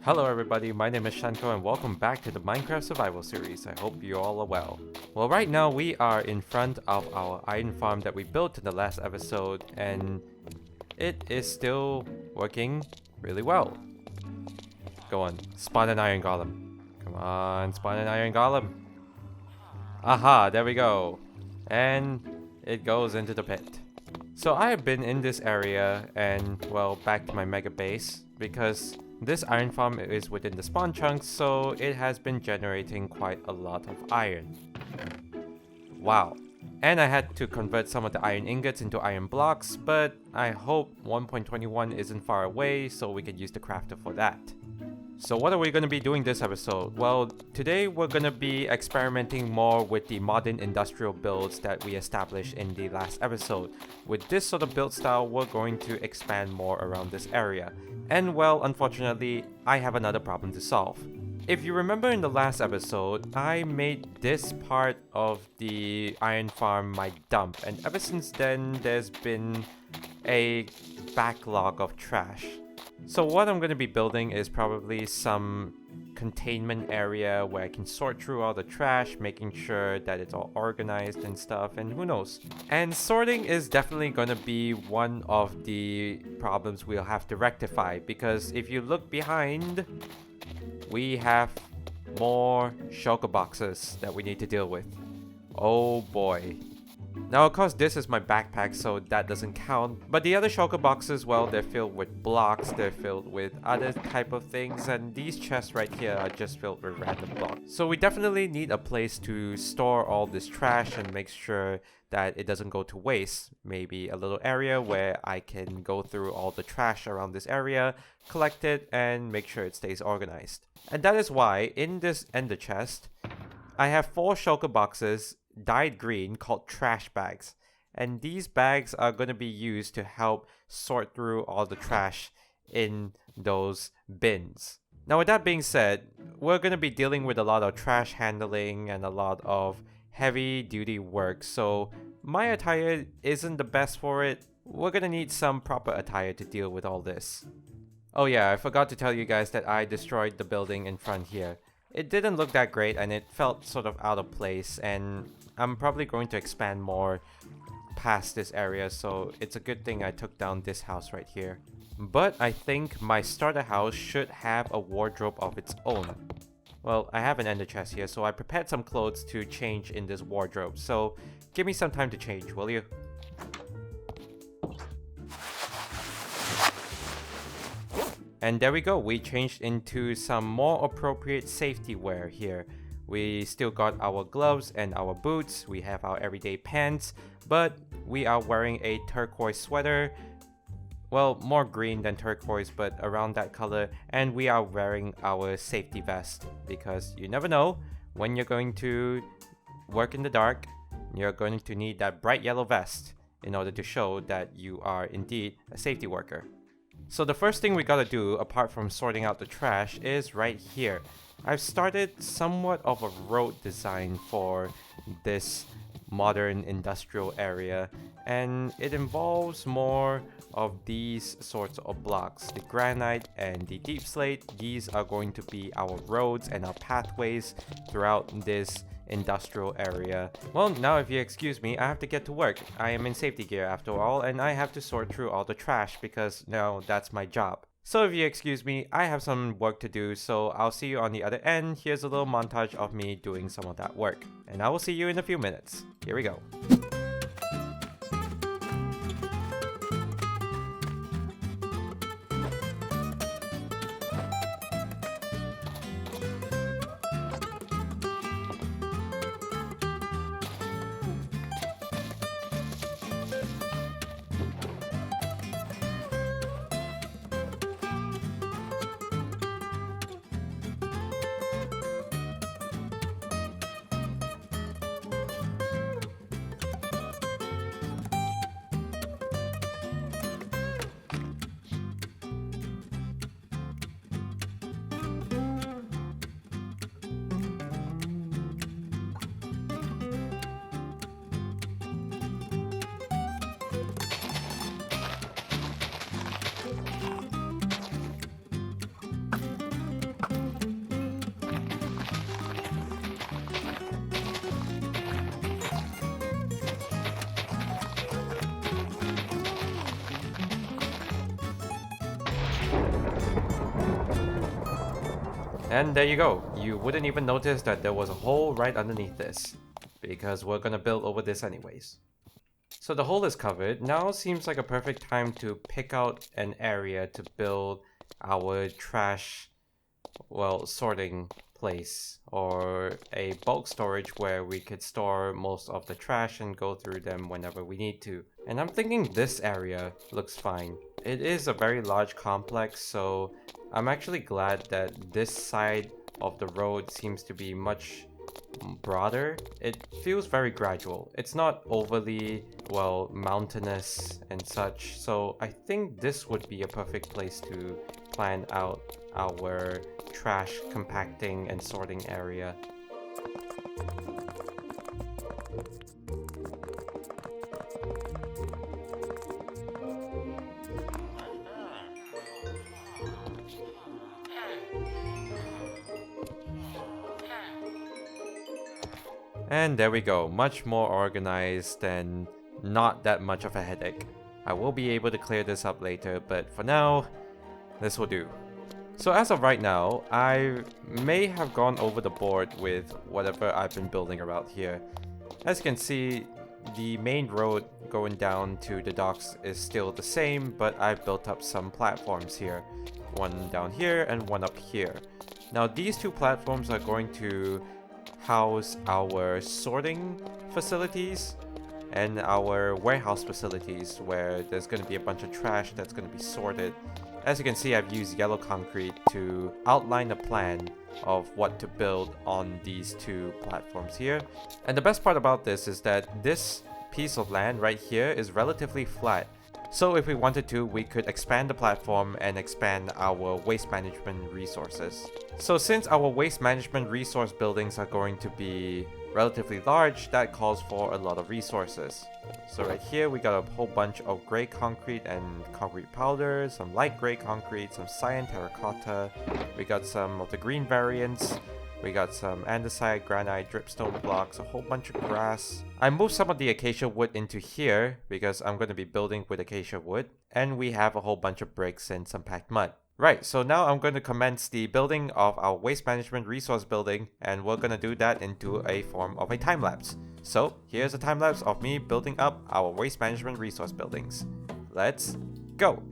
Hello everybody, my name is Shenko and welcome back to the Minecraft Survival Series. I hope you all are well. Well, right now we are in front of our iron farm that we built in the last episode and it is still working really well. Go on, spawn an iron golem. Come on, spawn an iron golem. Aha, there we go. And it goes into the pit. So I have been in this area and, well, back to my mega base because this iron farm is within the spawn chunks, so it has been generating quite a lot of iron. Wow. And I had to convert some of the iron ingots into iron blocks, but I hope 1.21 isn't far away so we can use the crafter for that. So what are we going to be doing this episode? Well, today we're going to be experimenting more with the modern industrial builds that we established in the last episode. With this sort of build style, we're going to expand more around this area. And well, unfortunately, I have another problem to solve. If you remember in the last episode, I made this part of the iron farm my dump, and ever since then, there's been a backlog of trash. So what I'm going to be building is probably some containment area where I can sort through all the trash, making sure that it's all organized and stuff, and who knows. And sorting is definitely going to be one of the problems we'll have to rectify, because if you look behind, we have more shulker boxes that we need to deal with. Oh boy. Now of course this is my backpack, so that doesn't count, but the other shulker boxes, well, they're filled with blocks, they're filled with other type of things, and these chests right here are just filled with random blocks. So we definitely need a place to store all this trash and make sure that it doesn't go to waste. Maybe a little area where I can go through all the trash around this area, collect it, and make sure it stays organized. And that is why in this ender chest, I have 4 shulker boxes dyed green called trash bags, and these bags are going to be used to help sort through all the trash in those bins. Now with that being said, we're going to be dealing with a lot of trash handling and a lot of heavy duty work, so my attire isn't the best for it. We're going to need some proper attire to deal with all this. Oh yeah, I forgot to tell you guys that I destroyed the building in front here. It didn't look that great and it felt sort of out of place, and I'm probably going to expand more past this area, so it's a good thing I took down this house right here. But I think my starter house should have a wardrobe of its own. Well, I have an ender chest here, so I prepared some clothes to change in this wardrobe, so give me some time to change, will you? And there we go, we changed into some more appropriate safety wear here. We still got our gloves and our boots, we have our everyday pants, but we are wearing a turquoise sweater. Well, more green than turquoise, but around that color, and we are wearing our safety vest, because you never know, when you're going to work in the dark, you're going to need that bright yellow vest in order to show that you are indeed a safety worker. So the first thing we gotta do, apart from sorting out the trash, is right here. I've started somewhat of a road design for this modern industrial area, and it involves more of these sorts of blocks. The granite and the deep slate, these are going to be our roads and our pathways throughout this industrial area. Well, now if you excuse me, I have to get to work. I am in safety gear after all, and I have to sort through all the trash because now that's my job. So if you excuse me, I have some work to do, so I'll see you on the other end. Here's a little montage of me doing some of that work, and I will see you in a few minutes. Here we go. And there you go. You wouldn't even notice that there was a hole right underneath this, because we're gonna build over this anyways. So the hole is covered. Now seems like a perfect time to pick out an area to build our trash, well, sorting place, or a bulk storage where we could store most of the trash and go through them whenever we need to. And I'm thinking this area looks fine. It is a very large complex, so I'm actually glad that this side of the road seems to be much broader. It feels very gradual. It's not overly, well, mountainous and such, so I think this would be a perfect place to plan out our trash compacting and sorting area. And there we go, much more organized and not that much of a headache. I will be able to clear this up later, but for now, this will do. So as of right now, I may have gone over the board with whatever I've been building around here. As you can see, the main road going down to the docks is still the same, but I've built up some platforms here. One down here and one up here. Now these two platforms are going to house our sorting facilities and our warehouse facilities, where there's going to be a bunch of trash that's going to be sorted. As you can see, I've used yellow concrete to outline a plan of what to build on these two platforms here. And the best part about this is that this piece of land right here is relatively flat. So if we wanted to, we could expand the platform and expand our waste management resources. So since our waste management resource buildings are going to be relatively large, that calls for a lot of resources. So right here we got a whole bunch of gray concrete and concrete powder, some light gray concrete, some cyan terracotta, we got some of the green variants, we got some andesite, granite, dripstone blocks, a whole bunch of grass. I moved some of the acacia wood into here because I'm going to be building with acacia wood, and we have a whole bunch of bricks and some packed mud. Right, so now I'm going to commence the building of our waste management resource building, and we're going to do that into a form of a time lapse. So here's a time lapse of me building up our waste management resource buildings. Let's go!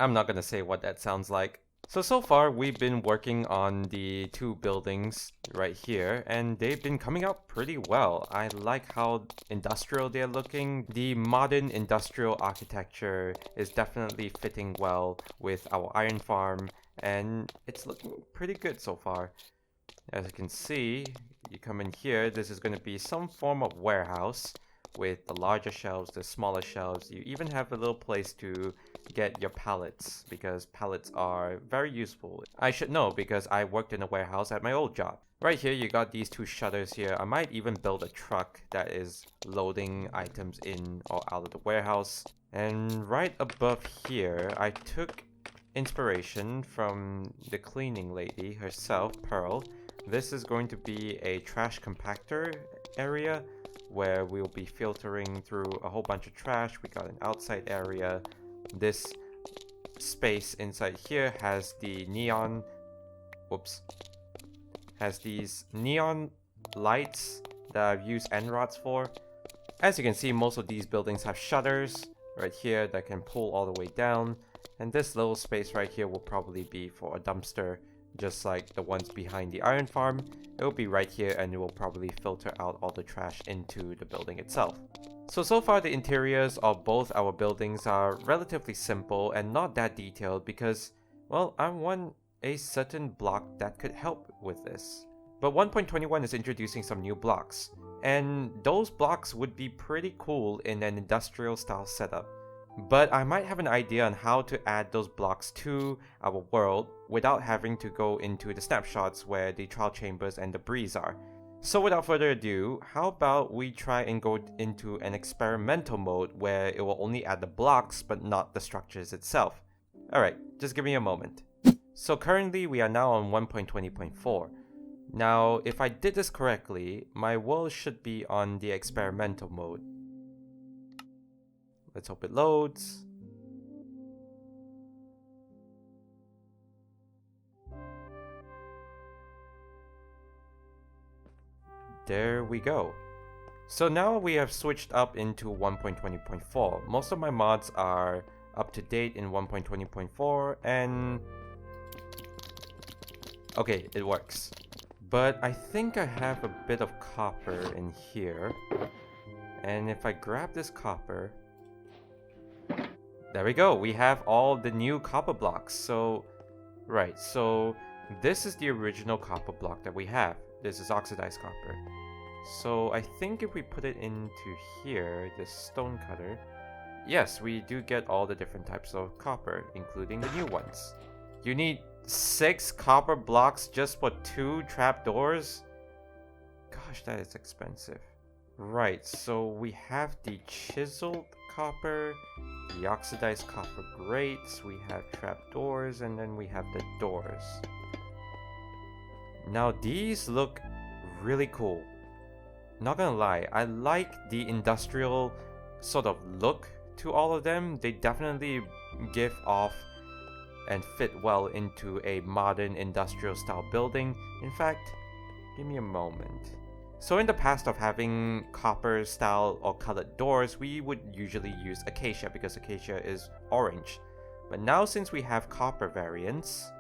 I'm not gonna say what that sounds like. So far we've been working on the two buildings right here, and they've been coming out pretty well. I like how industrial they're looking. The modern industrial architecture is definitely fitting well with our iron farm, and it's looking pretty good so far. As you can see, you come in here, this is going to be some form of warehouse with the larger shelves, the smaller shelves. You even have a little place to get your pallets, because pallets are very useful. I should know because I worked in a warehouse at my old job. Right here you got these two shutters here. I might even build a truck that is loading items in or out of the warehouse. And right above here, I took inspiration from the cleaning lady herself, Pearl. This is going to be a trash compactor area where we'll be filtering through a whole bunch of trash. We got an outside area. This space inside here has the neon, has these neon lights that I've used end rods for. As you can see, most of these buildings have shutters right here that can pull all the way down, and this little space right here will probably be for a dumpster, just like the ones behind the iron farm. It will be right here, and it will probably filter out all the trash into the building itself. So far the interiors of both our buildings are relatively simple and not that detailed because, well, I want a certain block that could help with this. But 1.21 is introducing some new blocks, and those blocks would be pretty cool in an industrial style setup. But I might have an idea on how to add those blocks to our world without having to go into the snapshots where the trial chambers and the breeze are. So without further ado, how about we try and go into an experimental mode where it will only add the blocks but not the structures itself. Alright, just give me a moment. So currently we are now on 1.20.4. Now if I did this correctly, my world should be on the experimental mode. Let's hope it loads. There we go. So now we have switched up into 1.20.4. Most of my mods are up to date in 1.20.4 and... okay, it works. But I think I have a bit of copper in here. And if I grab this copper... there we go, we have all the new copper blocks. So, right, so this is the original copper block that we have. This is oxidized copper. So I think if we put it into here, this stone cutter, yes, we do get all the different types of copper, including the new ones. You need 6 copper blocks just for 2 trapdoors? Gosh, that is expensive. Right, so we have the chiseled copper, the oxidized copper grates, we have trapdoors, and then we have the doors. Now these look really cool. Not gonna lie, I like the industrial sort of look to all of them. They definitely give off and fit well into a modern industrial style building. In fact, give me a moment. So in the past of having copper style or colored doors, we would usually use acacia because acacia is orange. But now since we have copper variants,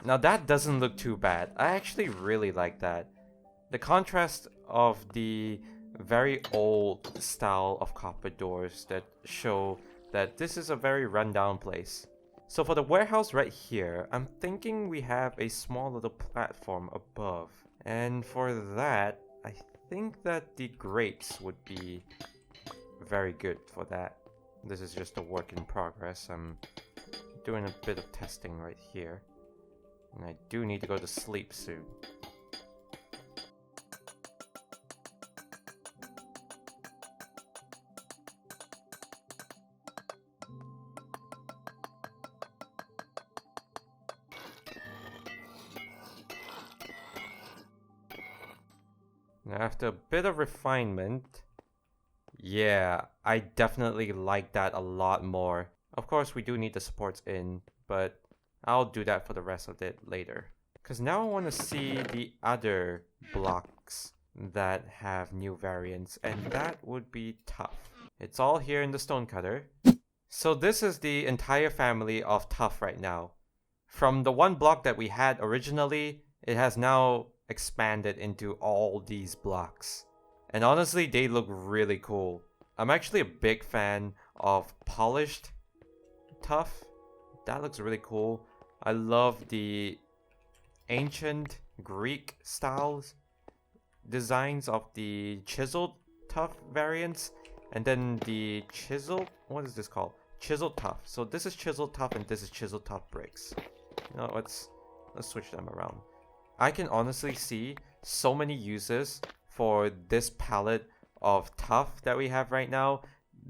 now that doesn't look too bad. I actually really like that. The contrast of the very old style of copper doors that show that this is a very rundown place. So for the warehouse right here, I'm thinking we have a small little platform above. And for that, I think that the grates would be very good for that. This is just a work in progress. I'm doing a bit of testing right here. And I do need to go to sleep soon. Now after a bit of refinement, yeah, I definitely like that a lot more. Of course we do need the supports in, but I'll do that for the rest of it later. Because now I want to see the other blocks that have new variants, and that would be Tuff. It's all here in the stone cutter. So this is the entire family of Tuff right now. From the one block that we had originally, it has now expanded into all these blocks. And honestly, they look really cool. I'm actually a big fan of polished Tuff. That looks really cool. I love the ancient Greek styles designs of the chiseled Tuff variants, and then the chiseled, what is this called? Chiseled Tuff. So this is chiseled Tuff and this is chiseled Tuff bricks. You know, let's switch them around. I can honestly see so many uses for this palette of Tuff that we have right now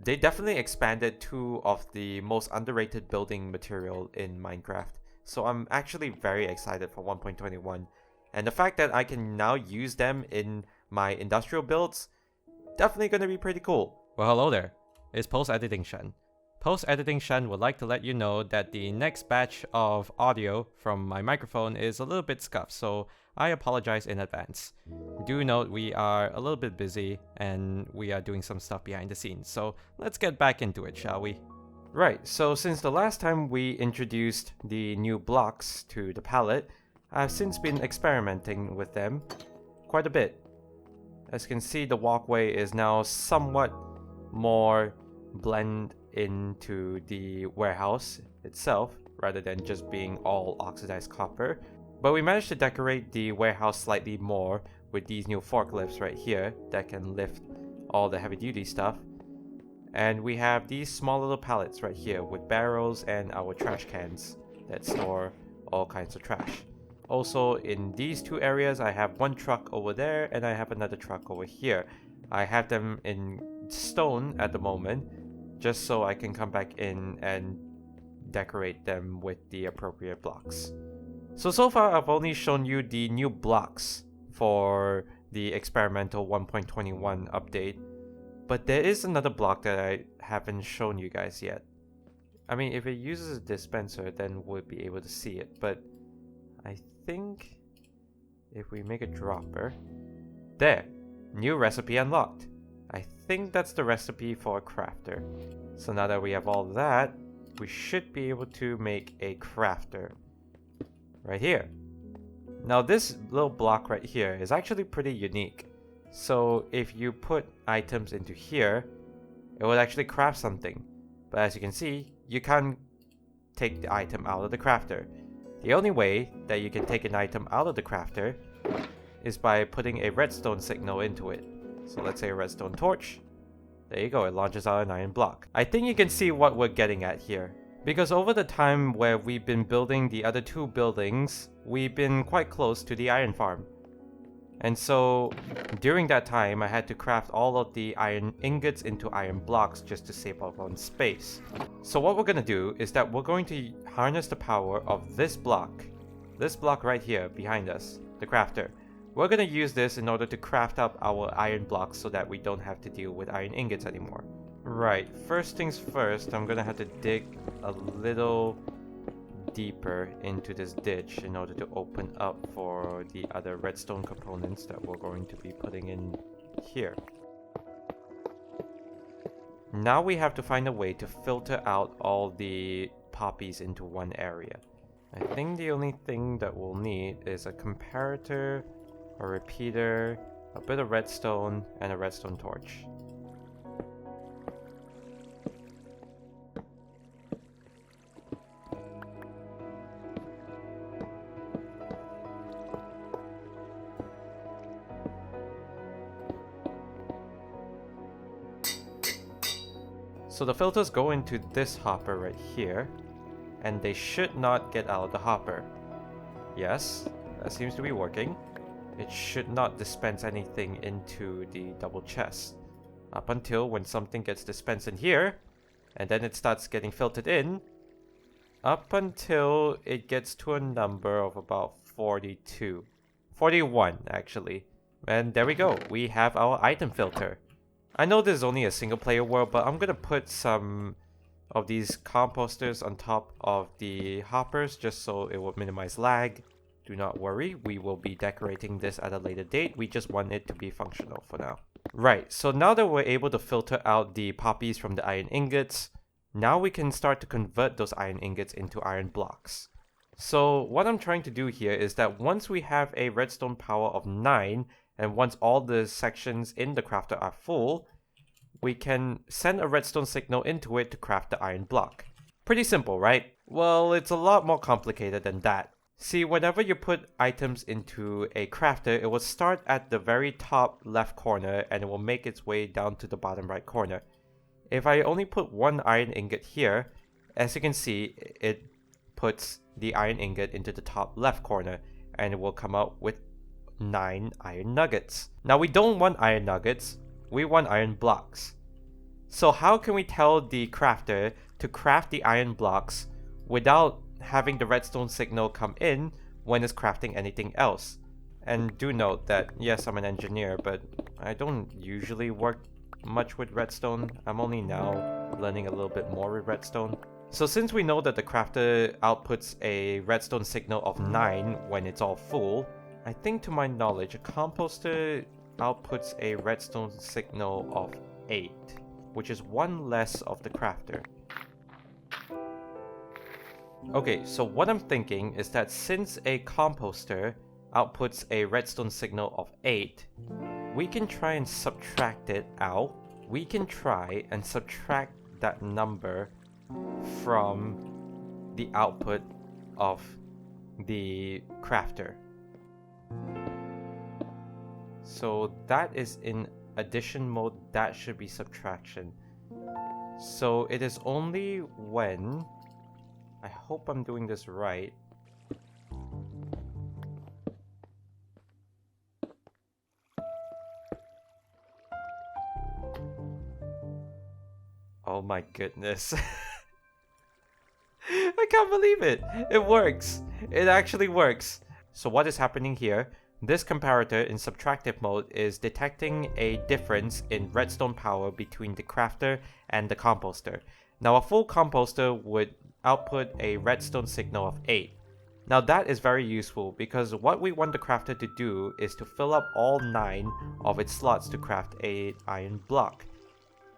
they definitely expanded two of the most underrated building material in Minecraft. So I'm actually very excited for 1.21. And the fact that I can now use them in my industrial builds, definitely going to be pretty cool. Well, hello there. It's Post-Editing Shen. Post-Editing Shen would like to let you know that the next batch of audio from my microphone is a little bit scuffed, so I apologize in advance. Do note we are a little bit busy and we are doing some stuff behind the scenes, so let's get back into it, shall we? Right, so since the last time we introduced the new blocks to the palette, I've since been experimenting with them quite a bit. As you can see, the walkway is now somewhat more blend into the warehouse itself rather than just being all oxidized copper. But we managed to decorate the warehouse slightly more with these new forklifts right here that can lift all the heavy duty stuff. And we have these small little pallets right here with barrels and our trash cans that store all kinds of trash. Also, in these two areas, I have one truck over there and I have another truck over here. I have them in stone at the moment, just so I can come back in and decorate them with the appropriate blocks. So far I've only shown you the new blocks for the experimental 1.21 update, but there is another block that I haven't shown you guys yet. I mean, if it uses a dispenser, then we'll be able to see it, but I think if we make a dropper, there, new recipe unlocked. I think that's the recipe for a crafter. So now that we have all that, we should be able to make a crafter right here. Now this little block right here is actually pretty unique. So if you put items into here, it will actually craft something. But as you can see, you can't take the item out of the crafter. The only way that you can take an item out of the crafter is by putting a redstone signal into it. So let's say a redstone torch. There you go, it launches out an iron block. I think you can see what we're getting at here. Because over the time where we've been building the other two buildings, we've been quite close to the iron farm. And so during that time, I had to craft all of the iron ingots into iron blocks just to save up on space. So what we're going to do is that we're going to harness the power of this block right here behind us, the crafter. We're going to use this in order to craft up our iron blocks so that we don't have to deal with iron ingots anymore. Right, first things first, I'm going to have to dig a little deeper into this ditch in order to open up for the other redstone components that we're going to be putting in here. Now we have to find a way to filter out all the poppies into one area. I think the only thing that we'll need is a comparator, a repeater, a bit of redstone, and a redstone torch. So the filters go into this hopper right here, and they should not get out of the hopper. Yes, that seems to be working. It should not dispense anything into the double chest. Up until when something gets dispensed in here, and then it starts getting filtered in, up until it gets to a number of about 42. 41, actually. And there we go, we have our item filter. I know this is only a single player world, but I'm gonna put some of these composters on top of the hoppers just so it will minimize lag. Do not worry, we will be decorating this at a later date. We just want it to be functional for now. Right, so now that we're able to filter out the poppies from the iron ingots, now we can start to convert those iron ingots into iron blocks. So what I'm trying to do here is that once we have a redstone power of 9, and once all the sections in the crafter are full, we can send a redstone signal into it to craft the iron block. Pretty simple, right? Well, it's a lot more complicated than that. See, whenever you put items into a crafter, it will start at the very top left corner and it will make its way down to the bottom right corner. If I only put one iron ingot here, as you can see, it puts the iron ingot into the top left corner and it will come out with 9 iron nuggets. Now we don't want iron nuggets, we want iron blocks. So how can we tell the crafter to craft the iron blocks without having the redstone signal come in when it's crafting anything else? And do note that, yes, I'm an engineer, but I don't usually work much with redstone. I'm only now learning a little bit more with redstone. So since we know that the crafter outputs a redstone signal of 9 when it's all full, I think to my knowledge a composter outputs a redstone signal of 8, which is one less of the crafter. Okay, so what I'm thinking is that since a composter outputs a redstone signal of 8, we can try and subtract it out. We can try and subtract that number from the output of the crafter. So that is in addition mode, that should be subtraction. So it is only when, I hope I'm doing this right. Oh my goodness. I can't believe it. It works. It actually works. So what is happening here? This comparator in subtractive mode is detecting a difference in redstone power between the crafter and the composter. Now a full composter would output a redstone signal of 8. Now that is very useful because what we want the crafter to do is to fill up all 9 of its slots to craft an iron block.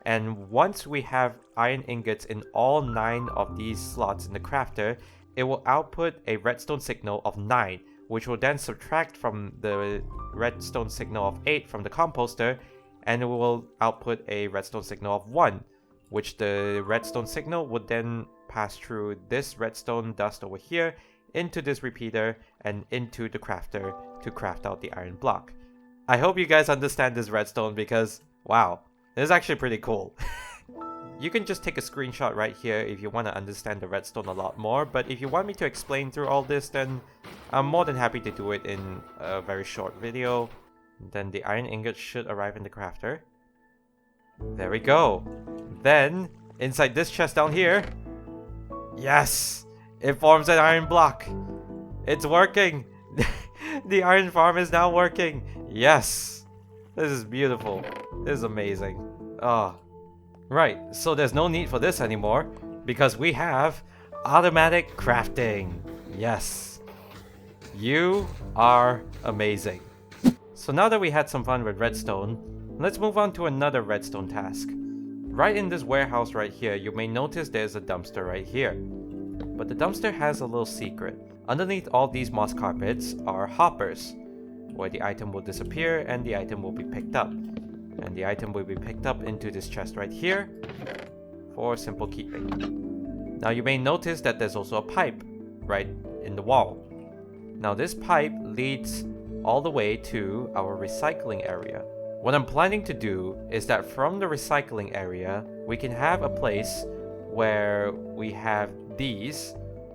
And once we have iron ingots in all 9 of these slots in the crafter, it will output a redstone signal of 9, which will then subtract from the redstone signal of 8 from the composter, and it will output a redstone signal of 1, which the redstone signal would then pass through this redstone dust over here into this repeater and into the crafter to craft out the iron block. I hope you guys understand this redstone because, wow, this is actually pretty cool. You can just take a screenshot right here if you want to understand the redstone a lot more, but if you want me to explain through all this, then I'm more than happy to do it in a very short video. Then the iron ingots should arrive in the crafter. There we go. Then, inside this chest down here, yes! It forms an iron block. It's working! The iron farm is now working! Yes! This is beautiful. This is amazing. Oh. Right, so there's no need for this anymore because we have automatic crafting. Yes. You are amazing. So now that we had some fun with redstone, let's move on to another redstone task. Right in this warehouse right here, you may notice there's a dumpster right here. But the dumpster has a little secret. Underneath all these moss carpets are hoppers, where the item will disappear and the item will be picked up. And the item will be picked up into this chest right here for simple keeping. Now you may notice that there's also a pipe right in the wall. Now this pipe leads all the way to our recycling area. What I'm planning to do is that from the recycling area, we can have a place where we have these,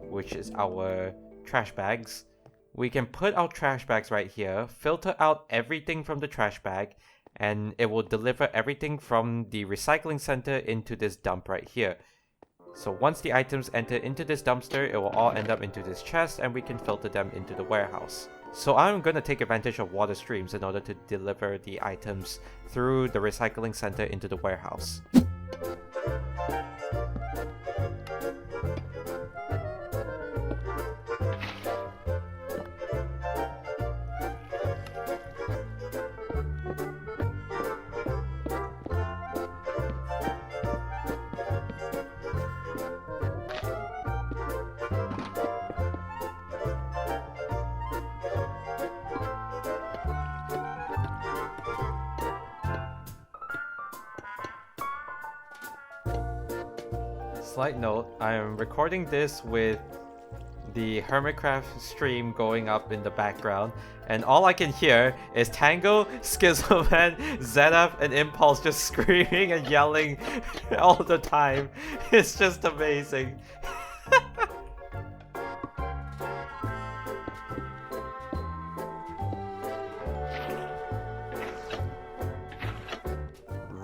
which is our trash bags. We can put our trash bags right here, filter out everything from the trash bag, and it will deliver everything from the recycling center into this dump right here. So once the items enter into this dumpster, it will all end up into this chest and we can filter them into the warehouse. So I'm going to take advantage of water streams in order to deliver the items through the recycling center into the warehouse. Slight note, I am recording this with the Hermitcraft stream going up in the background, and all I can hear is Tango, Schizoman, Zenith, and Impulse just screaming and yelling all the time. It's just amazing.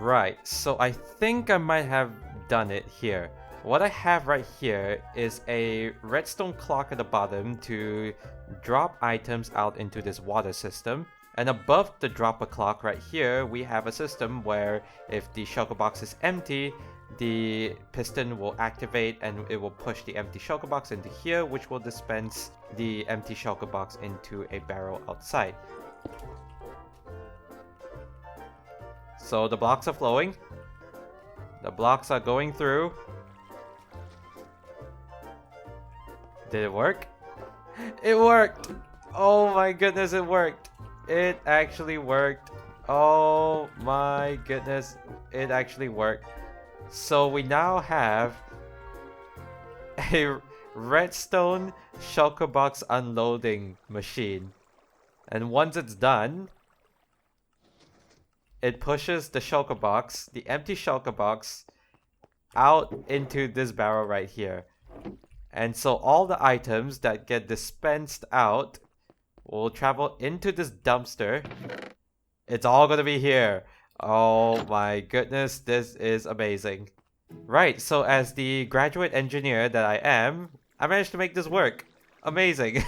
Right, so I think I might have done it here. What I have right here is a redstone clock at the bottom to drop items out into this water system. And above the dropper clock right here, we have a system where if the shulker box is empty, the piston will activate and it will push the empty shulker box into here, which will dispense the empty shulker box into a barrel outside. So the blocks are flowing. The blocks are going through. Did it work? It worked! Oh my goodness, it worked! It actually worked. Oh my goodness, it actually worked. So we now have a redstone shulker box unloading machine. And once it's done, it pushes the shulker box, the empty shulker box, out into this barrel right here. And so all the items that get dispensed out will travel into this dumpster. It's all gonna be here. Oh my goodness, this is amazing. Right, so as the graduate engineer that I am, I managed to make this work. Amazing.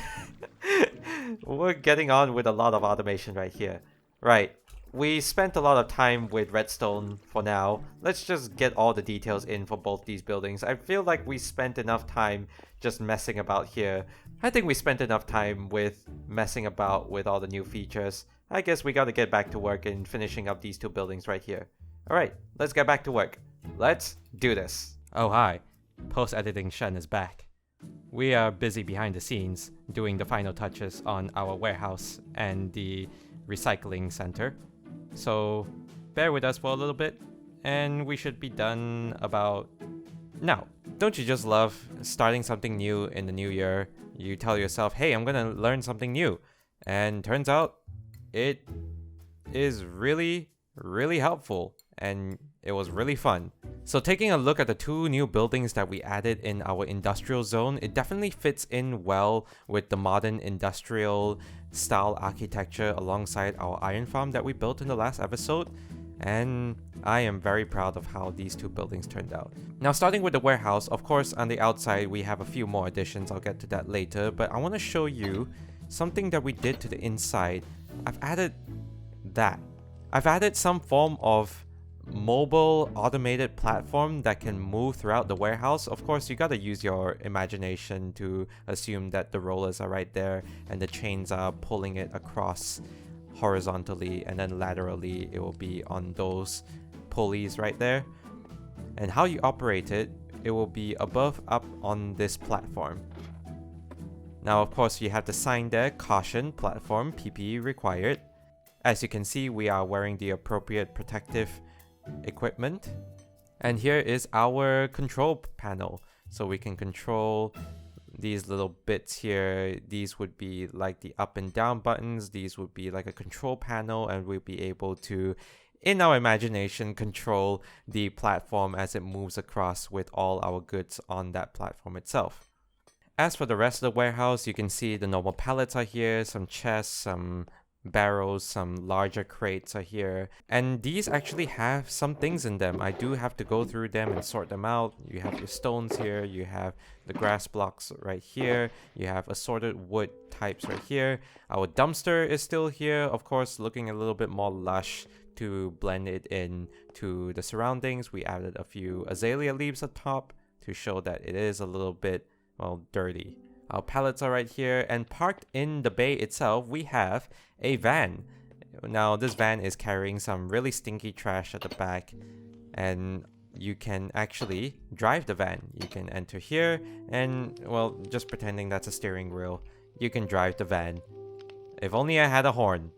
We're getting on with a lot of automation right here. Right. We spent a lot of time with redstone for now. Let's just get all the details in for both these buildings. I feel like we spent enough time just messing about here. I think we spent enough time with messing about with all the new features. I guess we gotta get back to work in finishing up these two buildings right here. Alright, let's get back to work. Let's do this. Oh hi, post-editing Shen is back. We are busy behind the scenes doing the final touches on our warehouse and the recycling center. So bear with us for a little bit and we should be done about now. Don't you just love starting something new in the new year? You tell yourself, hey, I'm gonna learn something new. And turns out it is really, really helpful and it was really fun. So taking a look at the two new buildings that we added in our industrial zone, it definitely fits in well with the modern industrial style architecture alongside our iron farm that we built in the last episode. And I am very proud of how these two buildings turned out. Now starting with the warehouse, of course on the outside we have a few more additions, I'll get to that later, but I want to show you something that we did to the inside. I've added some form of mobile automated platform that can move throughout the warehouse. Of course, you gotta use your imagination to assume that the rollers are right there and the chains are pulling it across horizontally, and then laterally it will be on those pulleys right there. And how you operate it, it will be above up on this platform. Now of course you have the sign there, caution, platform, PPE required. As you can see, we are wearing the appropriate protective equipment. And here is our control panel. So we can control these little bits here. These would be like the up and down buttons. These would be like a control panel, and we'll be able to, in our imagination, control the platform as it moves across with all our goods on that platform itself. As for the rest of the warehouse, you can see the normal pallets are here, some chests, some barrels, some larger crates are here, and these actually have some things in them. I do have to go through them and sort them out. You have your stones here, you have the grass blocks right here, you have assorted wood types right here. Our dumpster is still here, of course, looking a little bit more lush to blend it in to the surroundings. We added a few azalea leaves at top to show that it is a little bit, well, dirty. Our pallets are right here, and parked in the bay itself, we have a van. Now, this van is carrying some really stinky trash at the back, and you can actually drive the van. You can enter here, and, well, just pretending that's a steering wheel, you can drive the van. If only I had a horn.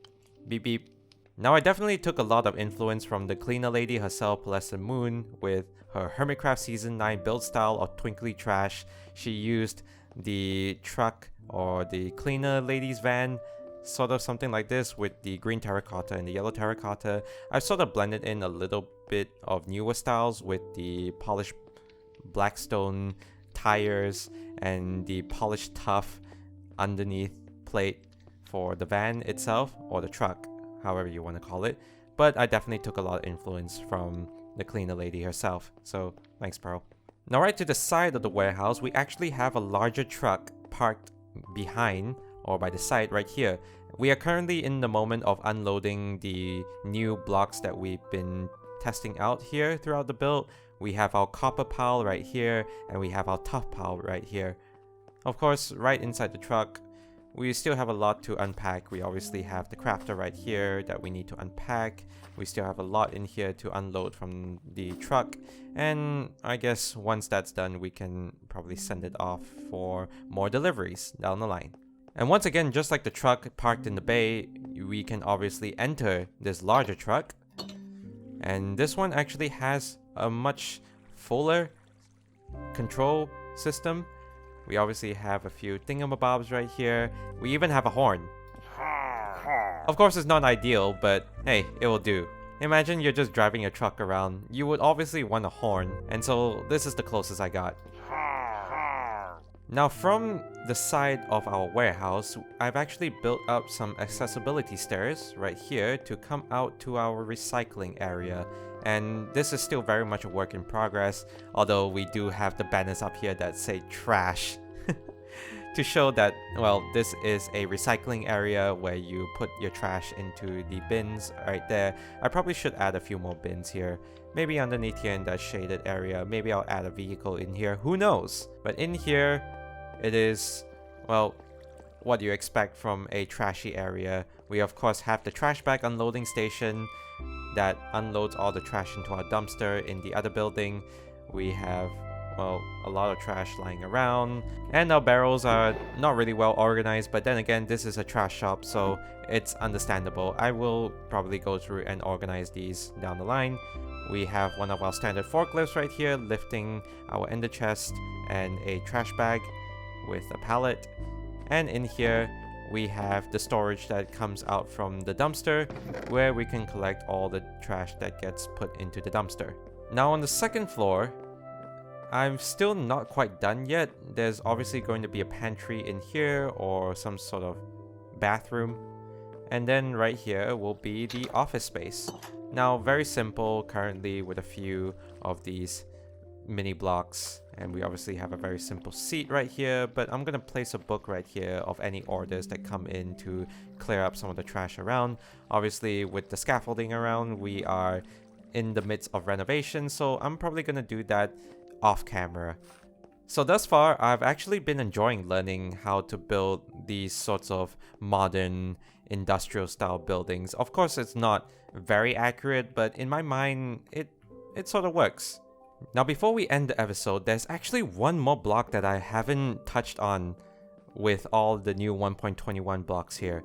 Beep beep. Now, I definitely took a lot of influence from the cleaner lady herself, Celeste Moon, with her Hermitcraft Season 9 build style of twinkly trash. She used the truck or the cleaner lady's van, sort of something like this, with the green terracotta and the yellow terracotta. I've sort of blended in a little bit of newer styles with the polished blackstone tires and the polished tuff underneath plate for the van itself, or the truck, however you want to call it. but I definitely took a lot of influence from the cleaner lady herself, so thanks, Pearl. Now right to the side of the warehouse, we actually have a larger truck parked behind, or by the side right here. We are currently in the moment of unloading the new blocks that we've been testing out here throughout the build. We have our copper pile right here, and we have our tuff pile right here. Of course, right inside the truck, we still have a lot to unpack. We obviously have the crafter right here that we need to unpack. We still have a lot in here to unload from the truck. And I guess once that's done, we can probably send it off for more deliveries down the line. And once again, just like the truck parked in the bay, we can obviously enter this larger truck. And this one actually has a much fuller control system. We obviously have a few thingamabobs right here. We even have a horn. Of course, it's not ideal, but hey, it will do. Imagine you're just driving a truck around. You would obviously want a horn, and so this is the closest I got. Now from the side of our warehouse, I've actually built up some accessibility stairs right here to come out to our recycling area. And this is still very much a work in progress, although we do have the banners up here that say trash to show that, well, this is a recycling area where you put your trash into the bins right there. I probably should add a few more bins here. Maybe underneath here in that shaded area. Maybe I'll add a vehicle in here. Who knows? But in here, it is, well, what you expect from a trashy area. We of course have the trash bag unloading station that unloads all the trash into our dumpster in the other building. We have, well, a lot of trash lying around, and our barrels are not really well organized, but then again, this is a trash shop, so it's understandable. I will probably go through and organize these down the line. We have one of our standard forklifts right here lifting our ender chest and a trash bag with a pallet, and in here we have the storage that comes out from the dumpster where we can collect all the trash that gets put into the dumpster. Now on the second floor, I'm still not quite done yet. There's obviously going to be a pantry in here or some sort of bathroom, and then right here will be the office space. Now very simple currently with a few of these mini blocks, and we obviously have a very simple seat right here, but I'm gonna place a book right here of any orders that come in to clear up some of the trash around. Obviously with the scaffolding around, we are in the midst of renovation, so I'm probably gonna do that off camera. So thus far, I've actually been enjoying learning how to build these sorts of modern industrial style buildings. Of course, it's not very accurate, but in my mind, it sort of works. Now before we end the episode, there's actually one more block that I haven't touched on with all the new 1.21 blocks here.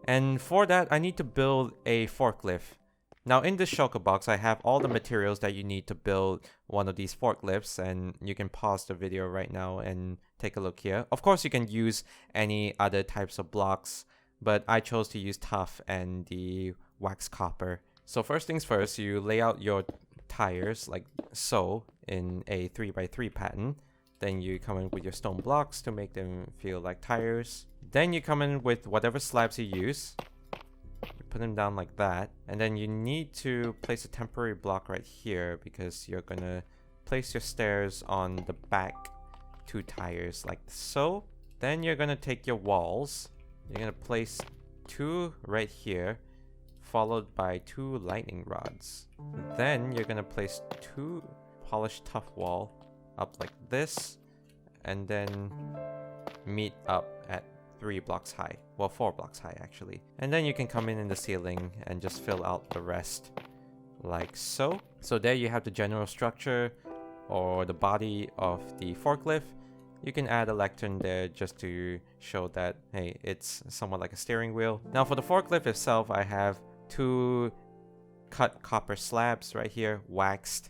And for that, I need to build a forklift. Now in this shulker box, I have all the materials that you need to build one of these forklifts, and you can pause the video right now and take a look here. Of course, you can use any other types of blocks, but I chose to use tuff and the wax copper. So first things first, you lay out your tires like so in a 3x3 pattern. Then you come in with your stone blocks to make them feel like tires. Then you come in with whatever slabs you use. You put them down like that, and then you need to place a temporary block right here because you're gonna place your stairs on the back two tires like so. Then you're gonna take your walls, you're gonna place two right here, followed by two lightning rods. Then you're gonna place two polished tuff wall up like this, and then meet up at 3 blocks high. Well, 4 blocks high actually. And then you can come in the ceiling and just fill out the rest like so. So there you have the general structure or the body of the forklift. You can add a lectern there just to show that, hey, it's somewhat like a steering wheel. Now for the forklift itself, I have 2 cut copper slabs right here, waxed.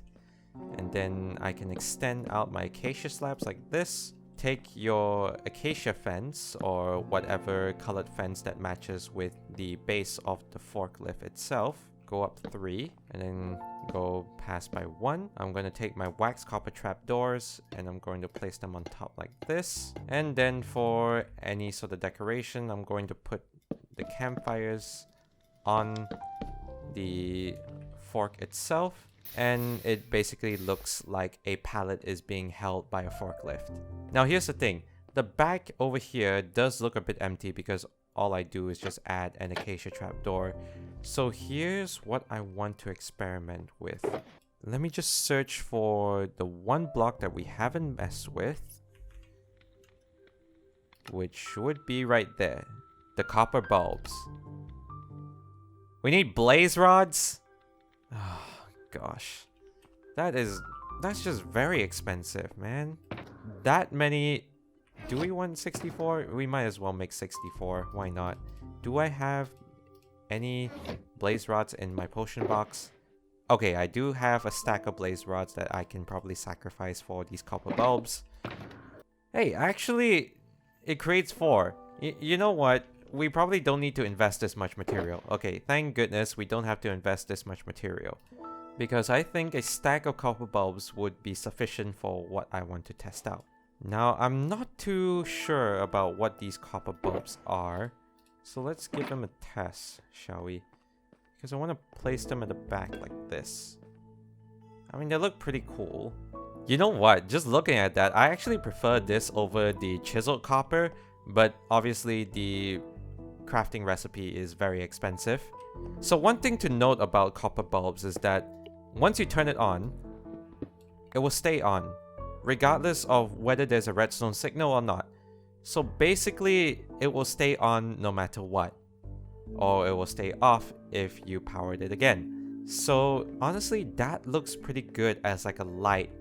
And then I can extend out my acacia slabs like this. Take your acacia fence or whatever colored fence that matches with the base of the forklift itself. Go up 3 and then go past by 1. I'm going to take my wax copper trap doors and I'm going to place them on top like this. And then for any sort of decoration, I'm going to put the campfires on the fork itself, and it basically looks like a pallet is being held by a forklift. Now here's the thing, the back over here does look a bit empty because all I do is just add an acacia trapdoor. So here's what I want to experiment with. Let me just search for the one block that we haven't messed with, which would be right there, the copper bulbs. We need blaze rods? Oh gosh, that's just very expensive, man. That many. Do we want 64? We might as well make 64. Why not? Do I have any blaze rods in my potion box? Okay, I do have a stack of blaze rods that I can probably sacrifice for these copper bulbs. Hey, actually, it creates 4. You know what? We probably don't need to invest this much material. Okay, thank goodness we don't have to invest this much material, because I think a stack of copper bulbs would be sufficient for what I want to test out. Now, I'm not too sure about what these copper bulbs are, so let's give them a test, shall we? Because I want to place them at the back like this. I mean, they look pretty cool. You know what? Just looking at that, I actually prefer this over the chiseled copper, but obviously the crafting recipe is very expensive. So one thing to note about copper bulbs is that once you turn it on, it will stay on, regardless of whether there's a redstone signal or not. So basically, it will stay on no matter what, or it will stay off if you powered it again. So honestly, that looks pretty good as like a light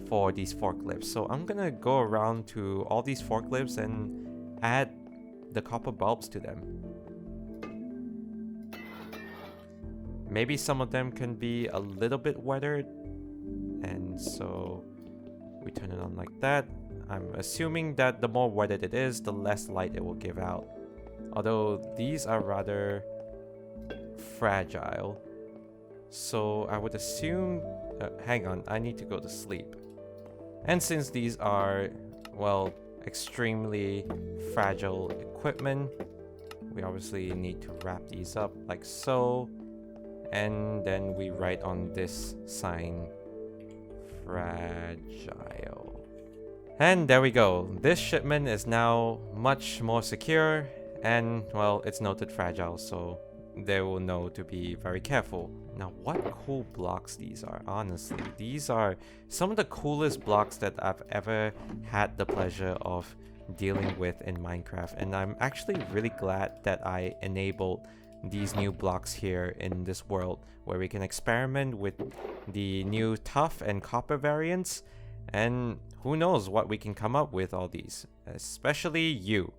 for these forklifts. So I'm gonna go around to all these forklifts and add the copper bulbs to them. Maybe some of them can be a little bit weathered, and so we turn it on like that. I'm assuming that the more weathered it is, the less light it will give out. Although these are rather fragile, so I would assume... hang on, I need to go to sleep. And since these are, well, extremely fragile equipment, we obviously need to wrap these up like so. And then we write on this sign, fragile. And there we go. This shipment is now much more secure, and well, it's noted fragile, so they will know to be very careful. Now, what cool blocks these are, honestly. These are some of the coolest blocks that I've ever had the pleasure of dealing with in Minecraft, and I'm actually really glad that I enabled these new blocks here in this world, where we can experiment with the new tuff and copper variants, and who knows what we can come up with all these. Especially you.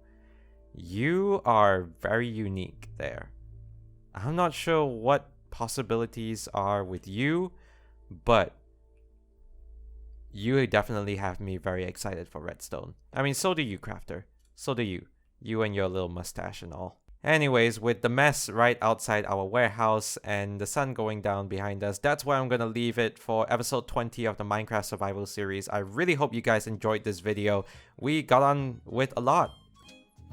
You are very unique there. I'm not sure what possibilities are with you, but you definitely have me very excited for redstone. I mean, so do you, Crafter. So do you. You and your little mustache and all. Anyways, with the mess right outside our warehouse and the sun going down behind us, that's where I'm gonna leave it for episode 20 of the Minecraft Survival series. I really hope you guys enjoyed this video. We got on with a lot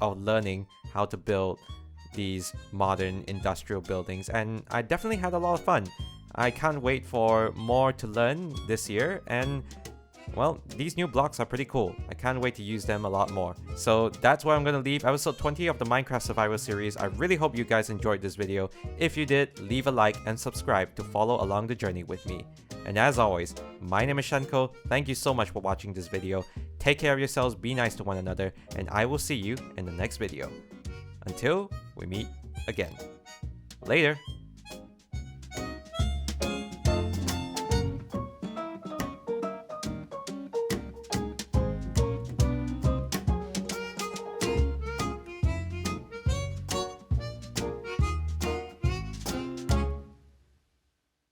of learning how to build these modern industrial buildings, and I definitely had a lot of fun. I can't wait for more to learn this year, and well, these new blocks are pretty cool. I can't wait to use them a lot more. So that's where I'm gonna leave episode 20 of the Minecraft Survival series. I really hope you guys enjoyed this video. If you did, leave a like and subscribe to follow along the journey with me. And as always, my name is Shenko. Thank you so much for watching this video. Take care of yourselves, be nice to one another, and I will see you in the next video. Until we meet again. Later!